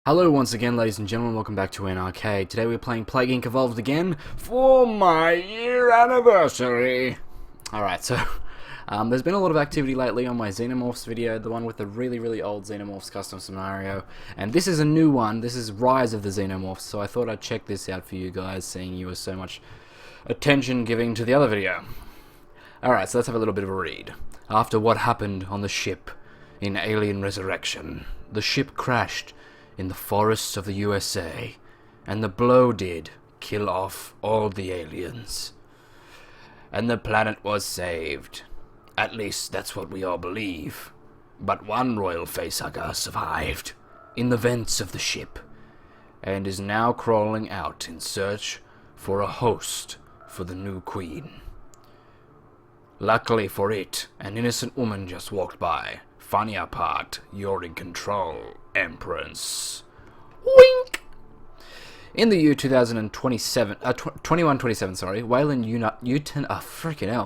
Hello once again, ladies and gentlemen, welcome back to an arcade. Today we're playing Plague Inc. Evolved again for my year anniversary. Alright, so there's been a lot of activity lately on my Xenomorphs video, the one with the really old Xenomorphs custom scenario. And this is a new one, this is Rise of the Xenomorphs, so I thought I'd check this out for you guys, seeing you were so much attention giving to the other video. Alright, so let's have a little bit of a read. After what happened on the ship in Alien Resurrection, the ship crashed in the forests of the USA, and the blow did kill off all the aliens. And the planet was saved. At least that's what we all believe. But one royal facehugger survived in the vents of the ship, and is now crawling out in search for a host for the new queen. Luckily for it, an innocent woman just walked by. Funny part, you're in control, Empress. Wink! In the year 2127, sorry, Wayland Yutani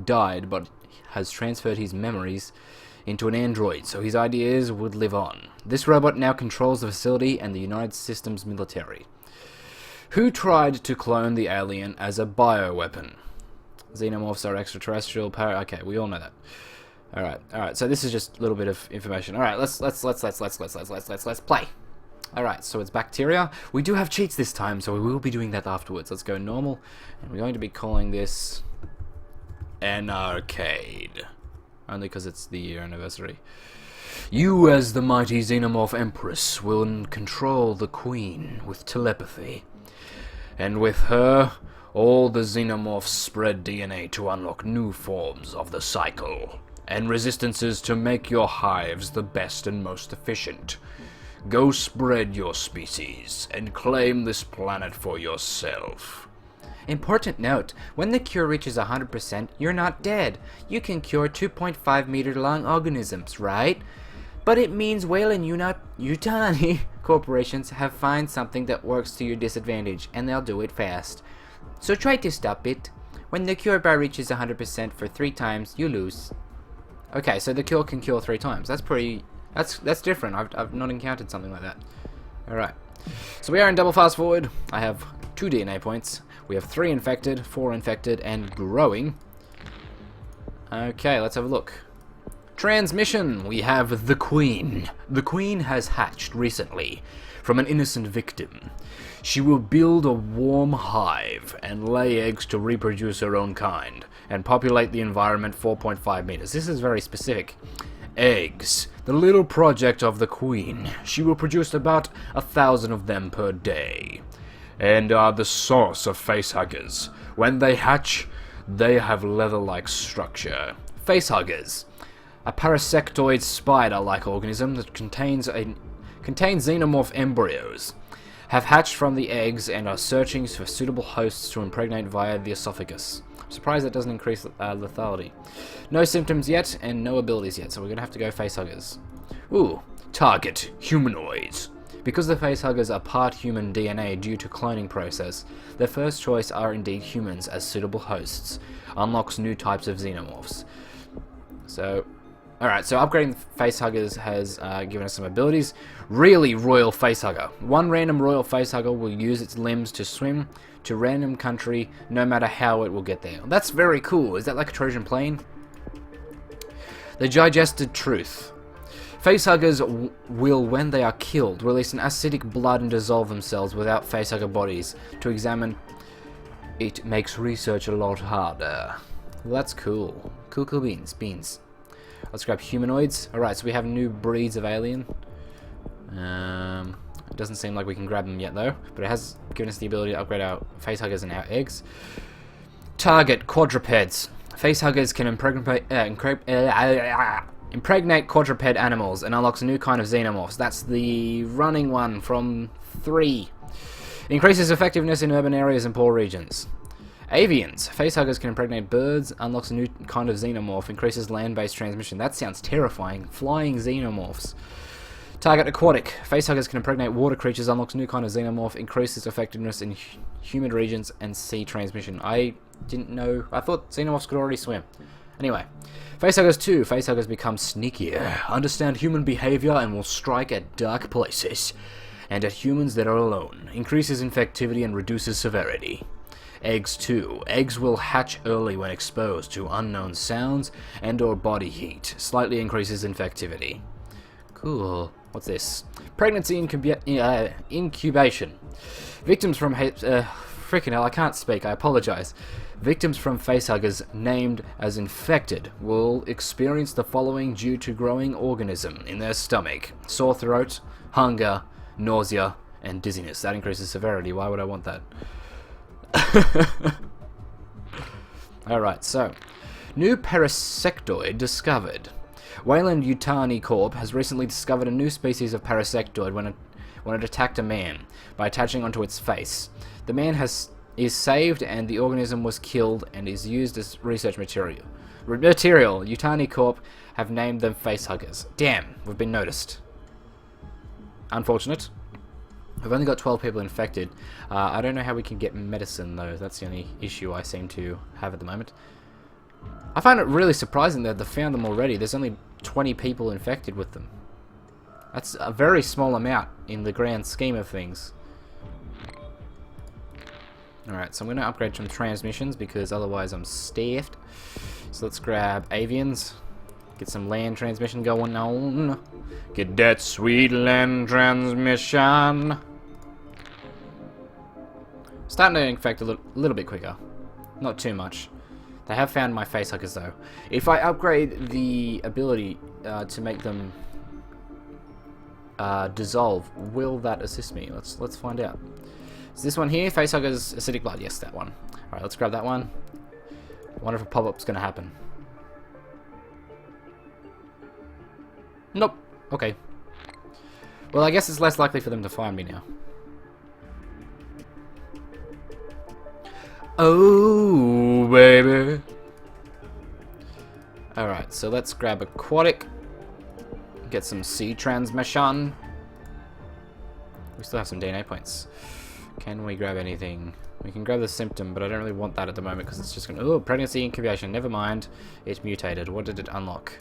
died, but has transferred his memories into an android, so his ideas would live on. This robot now controls the facility and the United Systems military, who tried to clone the alien as a bioweapon. Xenomorphs are extraterrestrial okay, we all know that. Alright, so this is just a little bit of information. Alright, let's play. Alright, so it's bacteria. We do have cheats this time, so we will be doing that afterwards. Let's go normal, and we're going to be calling this an arcade. Only because it's the year anniversary. You, as the mighty Xenomorph Empress, will control the Queen with telepathy. And with her, all the Xenomorphs spread DNA to unlock new forms of the cycle and resistances to make your hives the best and most efficient. Go spread your species and claim this planet for yourself. Important note, when the cure reaches 100%, you're not dead. You can cure 2.5 meter long organisms, right? But it means Wayland Yutani corporations have found something that works to your disadvantage, and they'll do it fast. So try to stop it. When the cure bar reaches 100% for 3 times, you lose. Okay, so the cure can cure 3 times. That's pretty... That's different. I've not encountered something like that. Alright. So we are in double fast forward. I have 2 DNA points. We have 3 infected, 4 infected, and growing. Okay, let's have a look. Transmission. We have the Queen. The Queen has hatched recently from an innocent victim. She will build a warm hive and lay eggs to reproduce her own kind and populate the environment 4.5 meters. This is very specific. Eggs. The little project of the Queen. She will produce about 1,000 of them per day, and are the source of facehuggers. When they hatch, they have leather-like structure. Facehuggers. A parasectoid spider-like organism that contains xenomorph embryos, have hatched from the eggs and are searching for suitable hosts to impregnate via the esophagus. I'm surprised that doesn't increase lethality. No symptoms yet, and no abilities yet, so we're going to have to go facehuggers. Ooh, target, humanoids. Because the facehuggers are part human DNA due to cloning process, their first choice are indeed humans as suitable hosts. Unlocks new types of xenomorphs. So... Alright, so upgrading facehuggers has given us some abilities. Really royal facehugger. One random royal facehugger will use its limbs to swim to random country, no matter how it will get there. That's very cool. Is that like a Trojan plane? The digested truth. Facehuggers will, when they are killed, release an acidic blood and dissolve themselves without facehugger bodies. To examine it makes research a lot harder. Well, that's cool. Cool beans. Let's grab humanoids. Alright, so we have new breeds of alien. It doesn't seem like we can grab them yet, though. But it has given us the ability to upgrade our facehuggers and our eggs. Target, quadrupeds. Facehuggers can impregnate quadruped animals and unlocks a new kind of xenomorphs. That's the running one from 3. Increases effectiveness in urban areas and poor regions. Avians. Facehuggers can impregnate birds, unlocks a new kind of xenomorph, increases land-based transmission. That sounds terrifying. Flying xenomorphs. Target aquatic. Facehuggers can impregnate water creatures, unlocks a new kind of xenomorph, increases effectiveness in humid regions and sea transmission. I didn't know. I thought xenomorphs could already swim. Anyway, Facehuggers 2. Facehuggers become sneakier, understand human behavior, and will strike at dark places, and at humans that are alone. Increases infectivity and reduces severity. Eggs 2. Eggs will hatch early when exposed to unknown sounds and or body heat. Slightly increases infectivity. Cool. What's this? Pregnancy incubation. Victims from... freaking hell, I can't speak. I apologize. Victims from facehuggers named as infected will experience the following due to growing organism in their stomach. Sore throat, hunger, nausea, and dizziness. That increases severity. Why would I want that? Alright, so. New parasectoid discovered. Wayland Yutani Corp has recently discovered a new species of parasectoid when it attacked a man by attaching onto its face. The man is saved and the organism was killed and is used as research material. Yutani Corp have named them facehuggers. Damn, we've been noticed. Unfortunate. We've only got 12 people infected. I don't know how we can get medicine though. That's the only issue I seem to have at the moment. I find it really surprising that they've found them already. There's only 20 people infected with them. That's a very small amount in the grand scheme of things. Alright, so I'm going to upgrade some transmissions because otherwise I'm staffed. So let's grab avians. Get some land transmission going on. Get that sweet land transmission. Starting to infect a little bit quicker. Not too much. They have found my facehuggers though. If I upgrade the ability to make them dissolve, will that assist me? Let's find out. Is this one here? Facehuggers acidic blood. Yes, that one. Alright, let's grab that one. I wonder if a pop-up's gonna happen. Nope. Okay. Well, I guess it's less likely for them to find me now. Oh, baby. Alright, so let's grab aquatic. Get some sea transmission. We still have some DNA points. Can we grab anything? We can grab the symptom, but I don't really want that at the moment because it's just going to... Oh, pregnancy incubation. Never mind. It mutated. What did it unlock?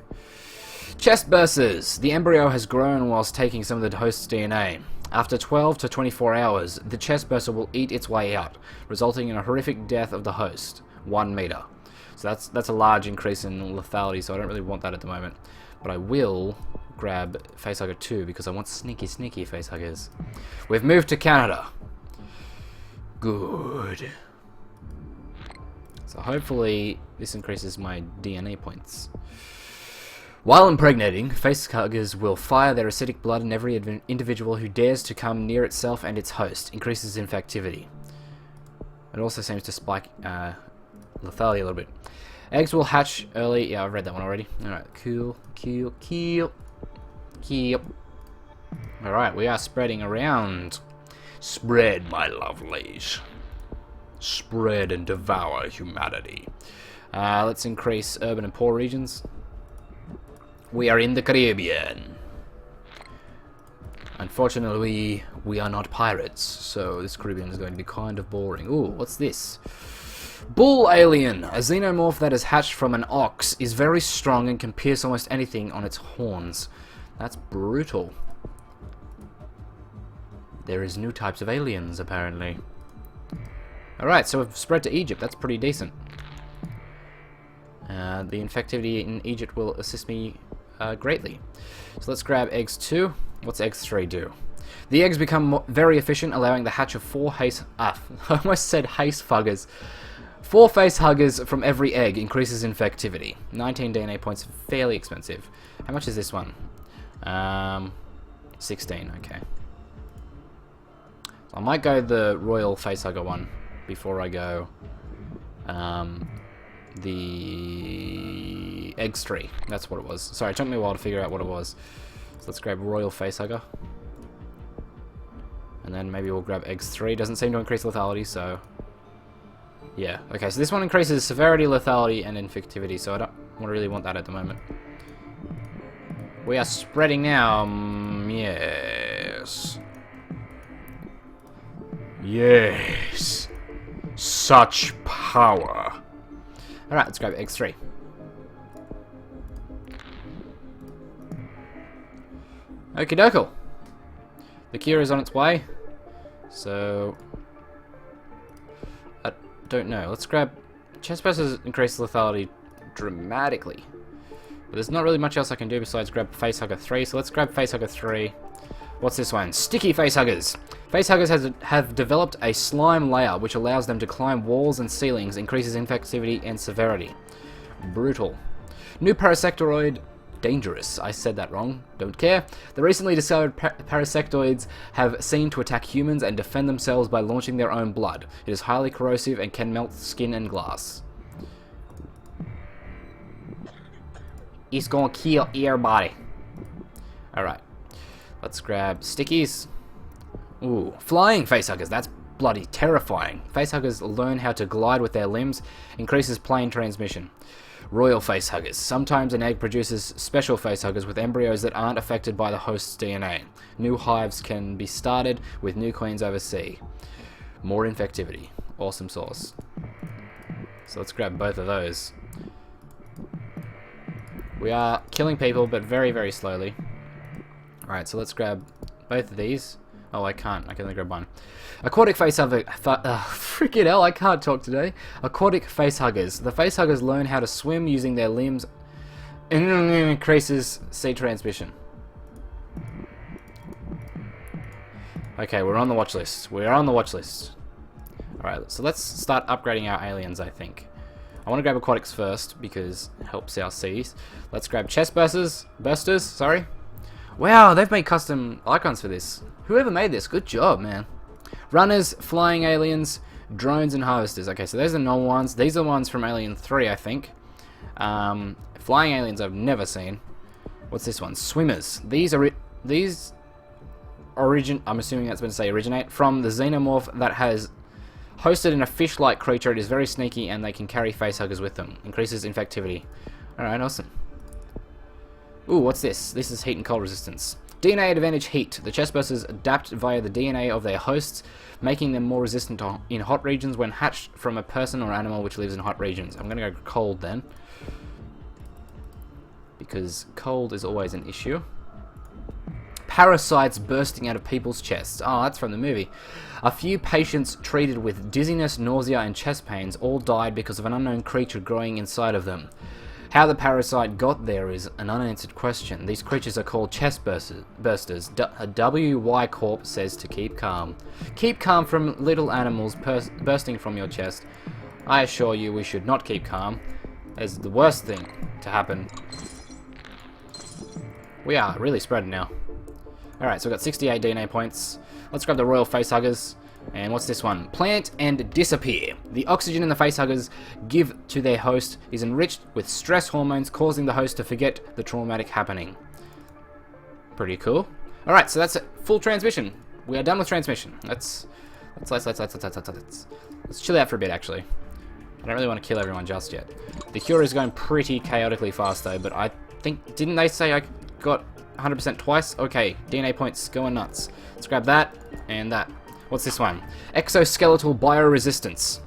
Chest bursts. The embryo has grown whilst taking some of the host's DNA. After 12 to 24 hours, the chest burster will eat its way out, resulting in a horrific death of the host. 1 meter. So that's a large increase in lethality, so I don't really want that at the moment. But I will grab Facehugger 2 because I want sneaky facehuggers. We've moved to Canada. Good. So hopefully this increases my DNA points. While impregnating, facehuggers will fire their acidic blood in every individual who dares to come near itself and its host. Increases infectivity. It also seems to spike lethality a little bit. Eggs will hatch early. Yeah, I've read that one already. Alright, cool. Alright, we are spreading around. Spread, my lovelies. Spread and devour humanity. Let's increase urban and poor regions. We are in the Caribbean. Unfortunately, we are not pirates, so this Caribbean is going to be kind of boring. Ooh, what's this? Bull alien. A xenomorph that is hatched from an ox is very strong and can pierce almost anything on its horns. That's brutal. There is new types of aliens, apparently. Alright, so we've spread to Egypt. That's pretty decent. The infectivity in Egypt will assist me greatly. So let's grab eggs 2. What's eggs 3 do? The eggs become very efficient, allowing the hatch of 4 I almost said hacefuggers. 4 facehuggers from every egg increases infectivity. 19 DNA points, fairly expensive. How much is this one? 16, okay. I might go the Royal Facehugger one before I go the eggs 3. That's what it was. Sorry, it took me a while to figure out what it was. So let's grab Royal Facehugger. And then maybe we'll grab eggs 3. Doesn't seem to increase lethality, so... Yeah, okay, so this one increases severity, lethality, and infectivity, so I don't really want that at the moment. We are spreading now. Yes. Yes. Such power. Alright, let's grab eggs 3. Okie dokie. The cure is on its way. So... I don't know. Let's grab... Chest bursters increase lethality dramatically. But there's not really much else I can do besides grab Facehugger 3. So let's grab Facehugger 3. What's this one? Sticky Facehuggers. Facehuggers have developed a slime layer which allows them to climb walls and ceilings, increases infectivity and severity. Brutal. New parasectoid. Dangerous. I said that wrong. Don't care. The recently discovered parasectoids have seen to attack humans and defend themselves by launching their own blood. It is highly corrosive and can melt skin and glass. It's gonna kill everybody. Alright. Let's grab stickies. Ooh, flying facehuggers. That's bloody terrifying. Facehuggers learn how to glide with their limbs, increases plane transmission. Royal facehuggers. Sometimes an egg produces special facehuggers with embryos that aren't affected by the host's DNA. New hives can be started with new queens overseas. More infectivity. Awesome sauce. So let's grab both of those. We are killing people, but very, very slowly. Alright, so let's grab both of these. Oh, I can't. I can only grab one. Aquatic facehugger. Freaking hell, I can't talk today. Aquatic facehuggers. The facehuggers learn how to swim using their limbs and increases sea transmission. Okay, we're on the watch list. We're on the watch list. Alright, so let's start upgrading our aliens, I think. I want to grab aquatics first because it helps our seas. Let's grab chest bursters. Sorry. Wow, they've made custom icons for this. Whoever made this, good job, man. Runners, flying aliens, drones, and harvesters. Okay, so those are the normal ones. These are the ones from Alien 3, I think. Flying aliens I've never seen. What's this one? Swimmers. These origin. I'm assuming that's meant to say originate from the Xenomorph that has hosted in a fish-like creature. It is very sneaky, and they can carry facehuggers with them. Increases infectivity. All right, awesome. Ooh, what's this? This is heat and cold resistance. DNA advantage heat. The chestbursters adapt via the DNA of their hosts, making them more resistant in hot regions when hatched from a person or animal which lives in hot regions. I'm going to go cold then, because cold is always an issue. Parasites bursting out of people's chests. Oh, that's from the movie. A few patients treated with dizziness, nausea, and chest pains all died because of an unknown creature growing inside of them. How the parasite got there is an unanswered question. These creatures are called chest bursters. WY Corp says to keep calm. Keep calm from little animals bursting from your chest. I assure you we should not keep calm. As the worst thing to happen. We are really spreading now. Alright, so we've got 68 DNA points. Let's grab the Royal Facehuggers. And what's this one? Plant and disappear. The oxygen in the facehuggers give to their host is enriched with stress hormones, causing the host to forget the traumatic happening. Pretty cool. Alright, so that's it. Full transmission. We are done with transmission. Let's chill out for a bit, actually. I don't really want to kill everyone just yet. The cure is going pretty chaotically fast, though, but I think... Didn't they say I got 100% twice? Okay, DNA points going nuts. Let's grab that and that. What's this one? Exoskeletal bioresistance.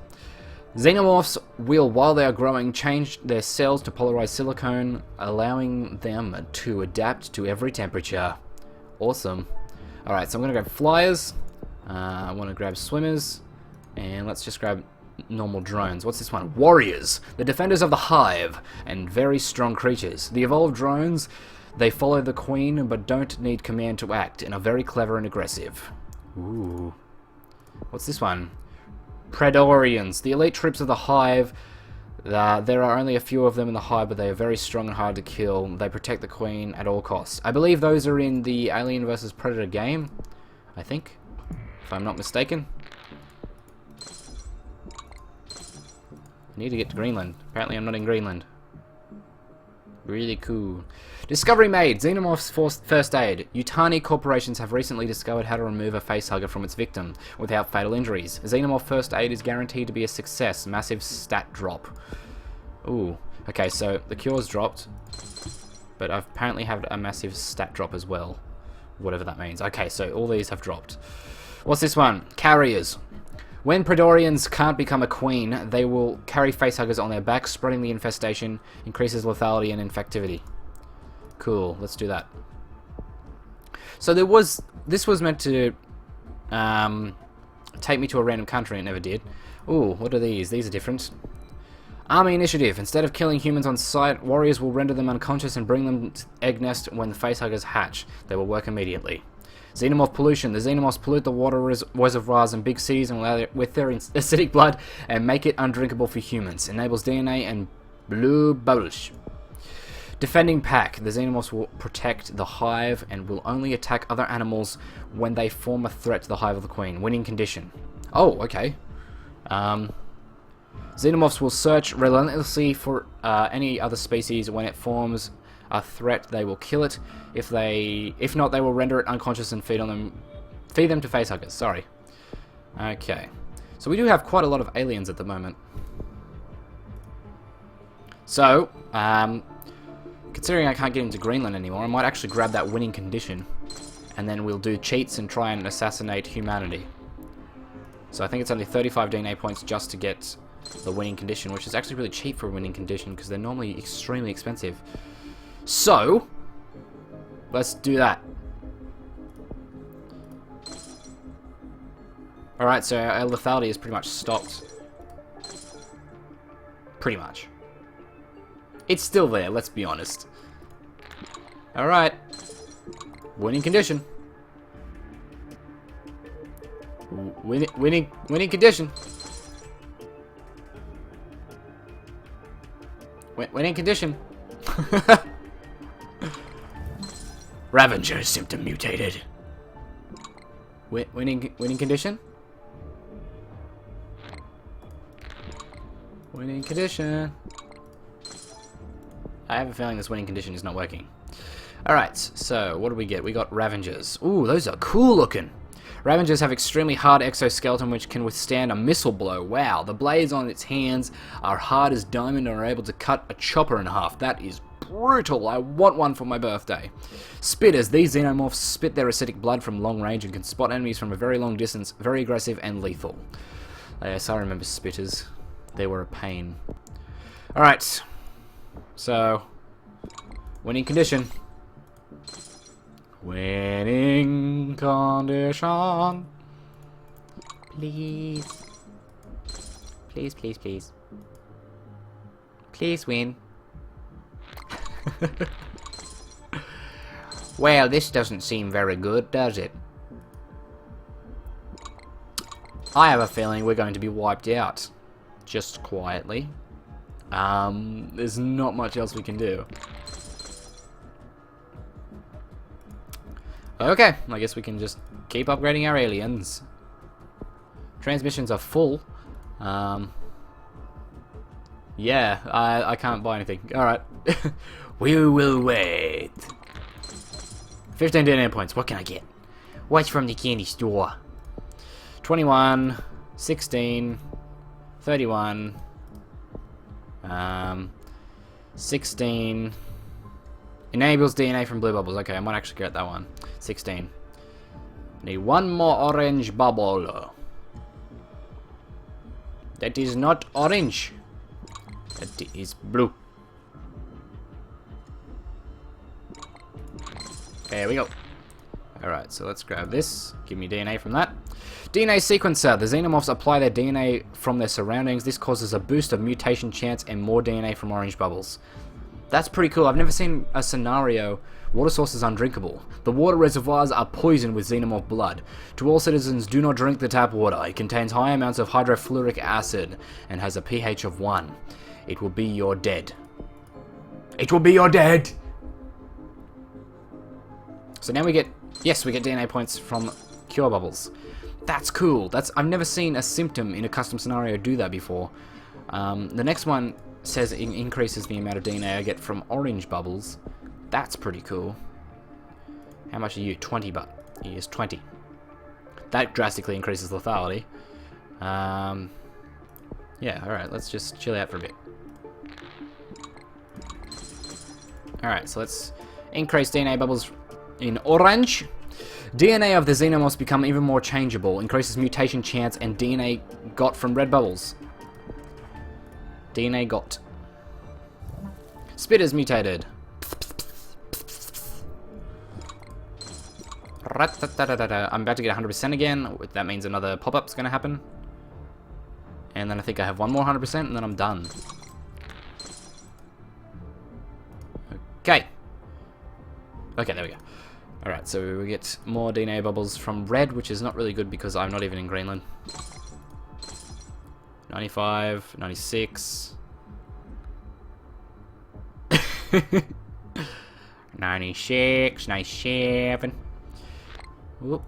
Xenomorphs will, while they are growing, change their cells to polarized silicone, allowing them to adapt to every temperature. Awesome. Alright, so I'm going to grab flyers. I want to grab swimmers. And let's just grab normal drones. What's this one? Warriors. The defenders of the hive. And very strong creatures. The evolved drones, they follow the queen but don't need command to act and are very clever and aggressive. Ooh. What's this one? Predorians. The elite troops of the hive. There are only a few of them in the hive, but they are very strong and hard to kill. They protect the queen at all costs. I believe those are in the Alien vs Predator game, I think, if I'm not mistaken. I need to get to Greenland. Apparently I'm not in Greenland. Really cool. Discovery made. Xenomorphs first aid. Yutani corporations have recently discovered how to remove a facehugger from its victim without fatal injuries. Xenomorph first aid is guaranteed to be a success. Massive stat drop. Ooh. Okay, so the cure's dropped, but I've apparently have a massive stat drop as well. Whatever that means. Okay, so all these have dropped. What's this one? Carriers. When Predorians can't become a queen, they will carry facehuggers on their backs, spreading the infestation, increases lethality and infectivity. Cool, let's do that. So this was meant to take me to a random country. It never did. Ooh, what are these? These are different. Army initiative. Instead of killing humans on sight, warriors will render them unconscious and bring them to egg nest when the facehuggers hatch. They will work immediately. Xenomorph pollution. The xenomorphs pollute the water reservoirs in big cities and with their acidic blood and make it undrinkable for humans. Enables DNA and blue bubbles. Defending pack. The xenomorphs will protect the hive and will only attack other animals when they form a threat to the hive of the queen. Winning condition. Oh, okay. Xenomorphs will search relentlessly for any other species. When it forms a threat, they will kill it. If not, they will render it unconscious and feed them to facehuggers. Sorry. Okay. So we do have quite a lot of aliens at the moment. So, considering I can't get into Greenland anymore, I might actually grab that winning condition, and then we'll do cheats and try and assassinate humanity. So I think it's only 35 DNA points just to get the winning condition, which is actually really cheap for a winning condition because they're normally extremely expensive. So, let's do that. Alright, so our lethality is pretty much stopped. Pretty much. It's still there, let's be honest. Alright. Winning condition. Winning condition. Winning condition. Ravager symptom mutated. Winning condition. Winning condition. I have a feeling this winning condition is not working. Alright, so what do we get? We got Ravengers. Ooh, those are cool looking. Ravengers have extremely hard exoskeleton which can withstand a missile blow. Wow, the blades on its hands are hard as diamond and are able to cut a chopper in half. That is brutal. I want one for my birthday. Spitters. These xenomorphs spit their acidic blood from long range and can spot enemies from a very long distance. Very aggressive and lethal. Yes, I remember spitters. They were a pain. Alright. So, winning condition. Winning condition. Please. Please, please, please. Please win. Well, this doesn't seem very good, does it? I have a feeling we're going to be wiped out. Just quietly. There's not much else we can do. Okay, I guess we can just keep upgrading our aliens. Transmissions are full. Yeah, I can't buy anything. Alright. We will wait. 15 DNA points. What can I get? What's from the candy store? 21, 16, 31, 16. Enables DNA from blue bubbles. Okay, I might actually get that one. 16. Need one more orange bubble. That is not orange. That is blue. There we go. Alright, so let's grab this. Give me DNA from that. DNA sequencer. The xenomorphs apply their DNA from their surroundings. This causes a boost of mutation chance and more DNA from orange bubbles. That's pretty cool. I've never seen a scenario. Water sources undrinkable. The water reservoirs are poisoned with xenomorph blood. To all citizens, do not drink the tap water. It contains high amounts of hydrofluoric acid and has a pH of 1. It will be your dead. It will be your dead! So now we get... Yes, we get DNA points from cure bubbles. That's cool. I've never seen a symptom in a custom scenario do that before. The next one says it increases the amount of DNA I get from orange bubbles. That's pretty cool. How much are you? 20 but. He is 20. That drastically increases lethality. Yeah, alright, let's just chill out for a bit. Alright, so let's increase DNA bubbles in orange. DNA of the xenomorphs become even more changeable, increases mutation chance, and DNA got from red bubbles. DNA got. Spitters mutated. I'm about to get 100% again. That means another pop-up's going to happen. And then I think I have one more 100% and then I'm done. Okay. Okay, there we go. Alright, so we get more DNA bubbles from red, which is not really good because I'm not even in Greenland. 95, 96. 96, 97. Whoop.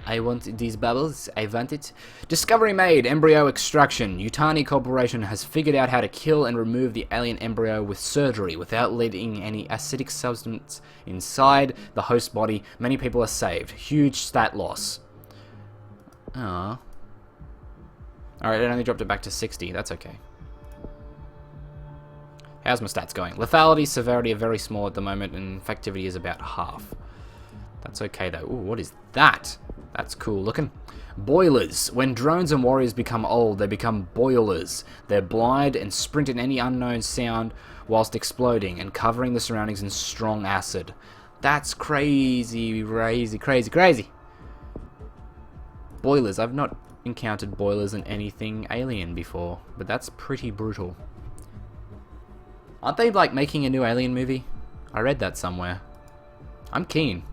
I want these bubbles. I want it. Discovery made. Embryo extraction. Yutani Corporation has figured out how to kill and remove the alien embryo with surgery without letting any acidic substance inside the host body. Many people are saved. Huge stat loss. Ah. Alright, it only dropped it back to 60. That's okay. How's my stats going? Lethality, severity are very small at the moment, and infectivity is about half. That's okay though. Ooh, what is that? That's cool looking. Boilers. When drones and warriors become old, they become boilers. They're blind and sprint in any unknown sound whilst exploding and covering the surroundings in strong acid. That's crazy, crazy, crazy, crazy. Boilers. I've not encountered boilers in anything alien before, but that's pretty brutal. Aren't they like making a new Alien movie? I read that somewhere. I'm keen.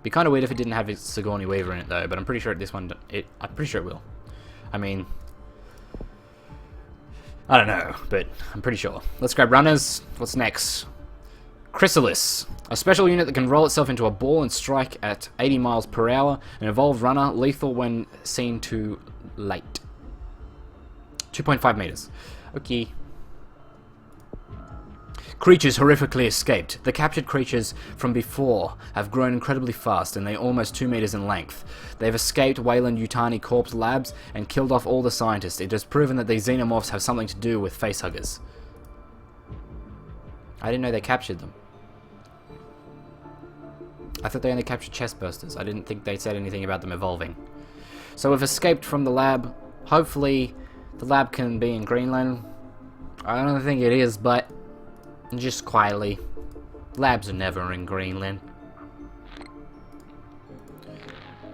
Be kind of weird if it didn't have Sigourney Weaver in it though, but I'm pretty sure this one, I'm pretty sure it will. I mean, I don't know, but I'm pretty sure. Let's grab runners. What's next? Chrysalis, a special unit that can roll itself into a ball and strike at 80 miles per hour. An evolved runner, lethal when seen too late. 2.5 meters. Okay. Creatures horrifically escaped. The captured creatures from before have grown incredibly fast, and they're almost 2 meters in length. They've escaped Weyland Yutani Corp's labs and killed off all the scientists. It has proven that these Xenomorphs have something to do with Facehuggers. I didn't know they captured them. I thought they only captured chestbursters. I didn't think they said anything about them evolving. So we've escaped from the lab. Hopefully the lab can be in Greenland. I don't think it is, but just quietly. Labs are never in Greenland.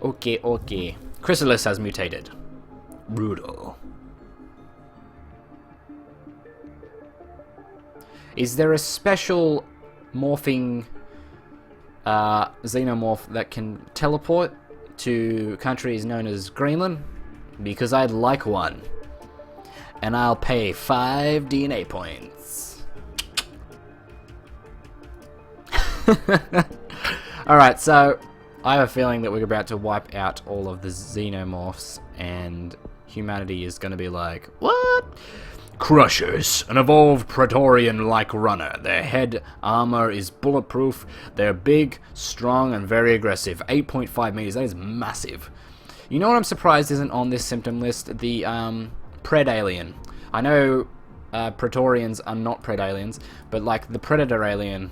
Okay, okay. Chrysalis has mutated. Brutal. Is there a special morphing xenomorph that can teleport to countries known as Greenland? Because I'd like one. And I'll pay 5 DNA points. Alright, so I have a feeling that we're about to wipe out all of the Xenomorphs and humanity is going to be like, what? Crushers, an evolved Praetorian-like runner. Their head armor is bulletproof. They're big, strong, and very aggressive. 8.5 meters, that is massive. You know what I'm surprised isn't on this symptom list? The Predalien. I know Praetorians are not Predaliens, but like the Predator alien,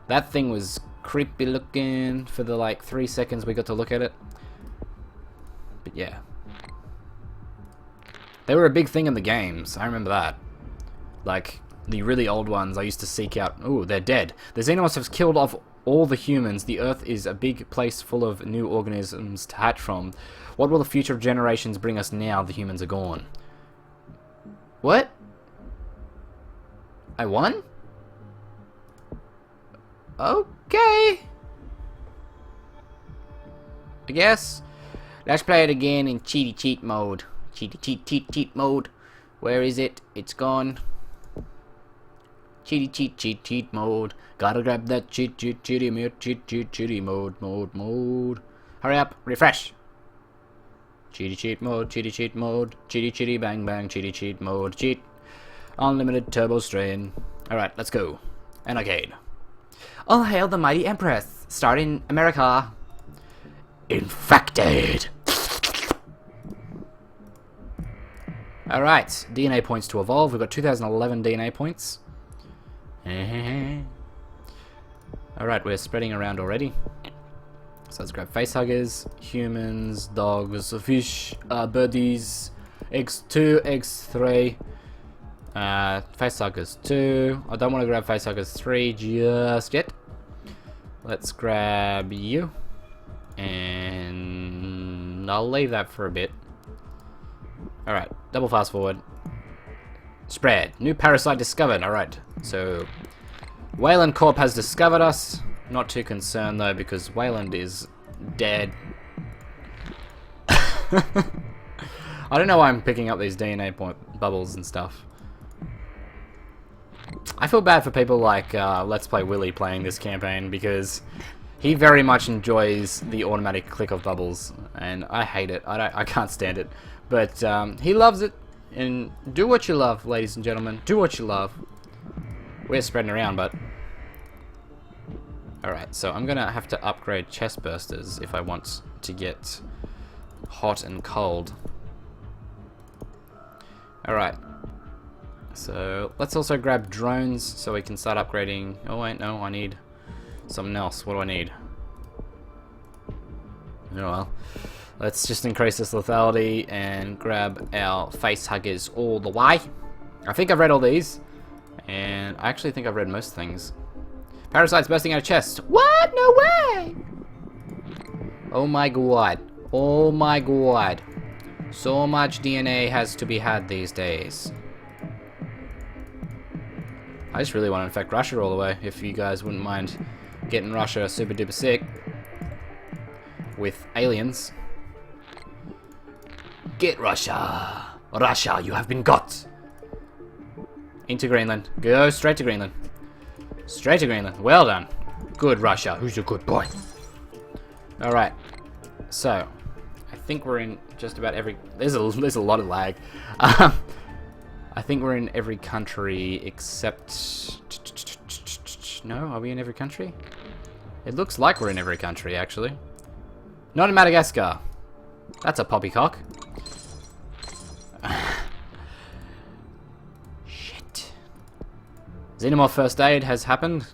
that thing was creepy looking for the like 3 seconds we got to look at it. But yeah. They were a big thing in the games, I remember that. Like, the really old ones I used to seek out. Ooh, they're dead. The Xenomorphs have killed off all the humans. The Earth is a big place full of new organisms to hatch from. What will the future generations bring us now the humans are gone? What? I won? Okay. I guess. Let's play it again in cheaty cheat mode. Cheaty cheat mode. Where is it? It's gone. Cheaty cheat mode. Gotta grab that cheaty mode. Hurry up, refresh. Cheaty cheat mode. Cheaty bang bang. Cheaty cheat mode. Cheat. Unlimited turbo strain. Alright, let's go. An arcade. All hail the mighty Empress. Start in America. Infected. Alright, DNA points to evolve. We've got 2011 DNA points. Alright, we're spreading around already. So let's grab facehuggers, humans, dogs, fish, birdies, X2, X3, facehuggers 2. I don't want to grab facehuggers 3 just yet. Let's grab you. And I'll leave that for a bit. Alright, double fast forward. Spread. New parasite discovered. Alright, so Wayland Corp has discovered us. Not too concerned though, because Wayland is dead. I don't know why I'm picking up these DNA bubbles and stuff. I feel bad for people like Let's Play Willy playing this campaign, because he very much enjoys the automatic click of bubbles, and I hate it. I can't stand it. But he loves it, and do what you love, ladies and gentlemen. Do what you love. We're spreading around, but... Alright, so I'm gonna have to upgrade chest bursters if I want to get hot and cold. Alright. So, let's also grab drones so we can start upgrading... Oh wait, no, I need something else. What do I need? Oh well. Let's just increase this lethality and grab our facehuggers all the way. I think I've read all these. And I actually think I've read most things. Parasites bursting out of chest. What? No way! Oh my god. Oh my god. So much DNA has to be had these days. I just really want to infect Russia all the way, if you guys wouldn't mind getting Russia super duper sick with aliens. Get Russia! Russia, you have been got! Into Greenland. Go straight to Greenland. Straight to Greenland. Well done. Good, Russia. Who's your good boy? Alright. So, I think we're in just about every... There's a lot of lag. I think we're in every country except... No? Are we in every country? It looks like we're in every country, actually. Not in Madagascar. That's a poppycock. Shit. Xenomorph first aid has happened.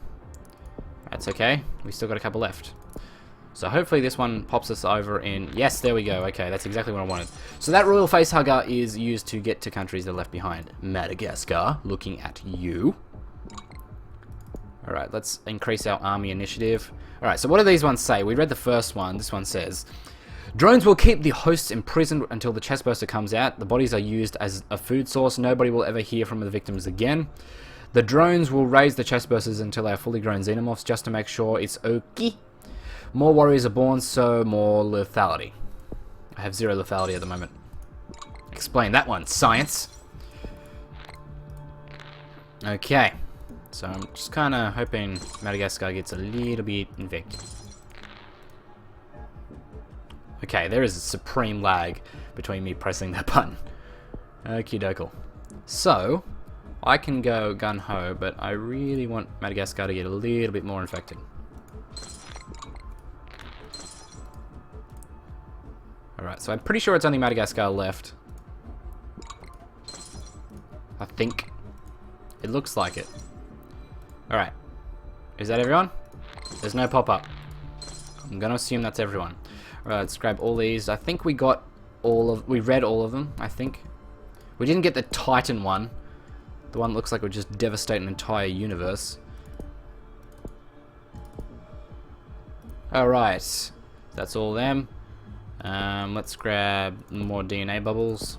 That's okay. We still got a couple left. So hopefully this one pops us over in... Yes, there we go. Okay, that's exactly what I wanted. So that Royal Facehugger is used to get to countries that are left behind. Madagascar, looking at you. Alright, let's increase our army initiative. Alright, so what do these ones say? We read the first one. This one says... Drones will keep the hosts imprisoned until the chestburster comes out. The bodies are used as a food source. Nobody will ever hear from the victims again. The drones will raise the chestbursters until they are fully grown xenomorphs, just to make sure it's okay. More warriors are born, so more lethality. I have 0 lethality at the moment. Explain that one, science. Okay. So I'm just kind of hoping Madagascar gets a little bit infected. Okay, there is a supreme lag between me pressing that button. Okie dokie. So, I can go gun-ho, but I really want Madagascar to get a little bit more infected. Alright, so I'm pretty sure it's only Madagascar left. I think. It looks like it. Alright. Is that everyone? There's no pop-up. I'm gonna assume that's everyone. Alright, let's grab all these. I think we got all of... We read all of them, I think. We didn't get the Titan one. The one that looks like it would just devastate an entire universe. Alright. That's all them. Let's grab more DNA bubbles.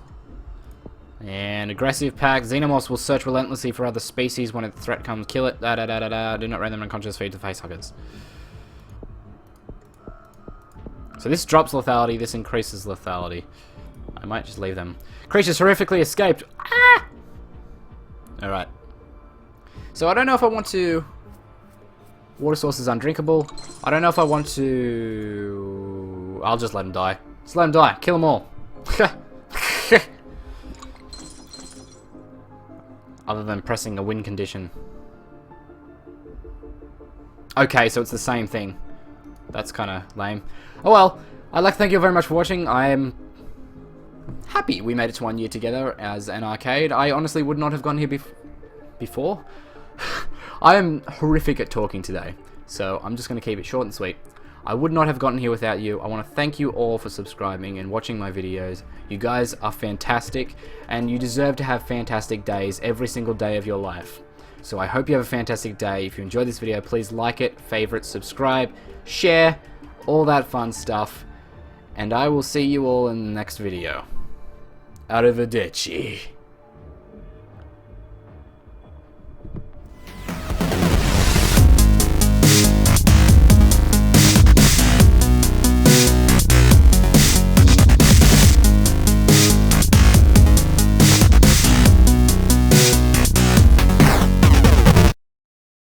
And aggressive pack. Xenomorphs will search relentlessly for other species. When a threat comes, kill it. Da da da da da. Do not render them unconscious. Feed to facehuggers. So this drops lethality. This increases lethality. I might just leave them. Creatures horrifically escaped. Ah! Alright. So I don't know if I want to... Water source is undrinkable. I don't know if I want to... I'll just let them die. Just let them die. Kill them all. Other than pressing a win condition. Okay, so it's the same thing. That's kind of lame. Oh well, I'd like to thank you very much for watching. I am happy we made it to 1 year together as an arcade. I honestly would not have gone here before. I am horrific at talking today, so I'm just going to keep it short and sweet. I would not have gotten here without you. I want to thank you all for subscribing and watching my videos. You guys are fantastic, and you deserve to have fantastic days every single day of your life. So I hope you have a fantastic day. If you enjoyed this video, please like it, favorite, subscribe, share, all that fun stuff. And I will see you all in the next video. Arrivederci.